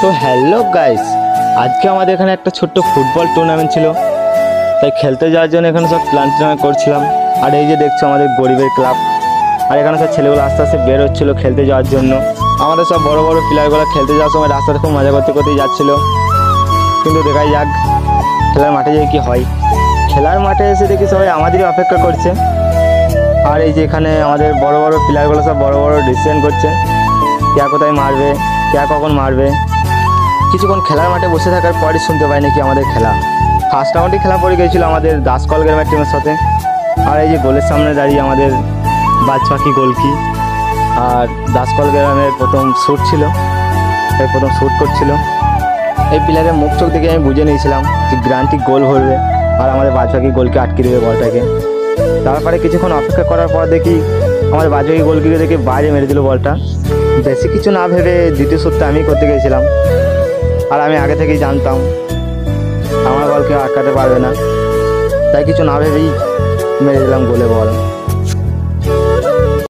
তো hello guys, আজকে আমাদের এখানে একটা ছোট্ট ফুটবল টুর্নামেন্ট ছিল, তাই খেলতে যাওয়ার জন্য এখানে সব প্ল্যান করছিলাম। আর এই যে দেখছো আমাদের গরিবের ক্লাব, আর এখানে সব ছেলেগুলো আস্তে আস্তে বের হচ্ছিলো খেলতে যাওয়ার জন্য। আমাদের সব বড় বড় প্লেয়ারগুলো খেলতে যাওয়ার সময় রাস্তাতে খুব মজা করতে করতেই যাচ্ছিলো, কিন্তু দেখাই যাক খেলার মাঠে যেয়ে কী হয়। খেলার মাঠে এসে দেখি সবাই আমাদেরই অপেক্ষা করছে। আর এই যে এখানে আমাদের বড় বড় প্লেয়ারগুলো সব বড় বড় ডিসিশন করছে, কে কোথায় মারবে, কে কখন মারবে। কিছুক্ষণ খেলার মাঠে বসে থাকার পরই শুনতে পাই নাকি আমাদের খেলা ফার্স্ট রাউন্ডে খেলা পড়ে গিয়েছিল আমাদের দাসকল গ্রামের টিমের সাথে। আর এই যে গোলের সামনে দাঁড়িয়ে আমাদের বাজ পাখি গোলকি, আর দাসকল গ্রামের প্রথম শ্যুট ছিল, তাই প্রথম শ্যুট করছিল। এই প্লেয়ারের মুখ চোখ দেখে আমি বুঝে নিয়েছিলাম যে গ্রান্টি গোল ভরবে আর আমাদের বাজ পাখি গোলকে আটকে দেবে বলটাকে। তারপরে কিছুক্ষণ অপেক্ষা করার পর দেখি আমাদের বাজ পাখি গোলকিকে দেখে বাইরে মেরে দিল বলটা। বেশি কিছু না ভেবে দ্বিতীয় শ্যুটটা আমি করতে গিয়েছিলাম, আর আমি আগে থেকেই জানতাম আমার বল কেউ আটকাতে পারবে না, তাই কিছু না ভেবেই মেরে দিলাম গোলে বল।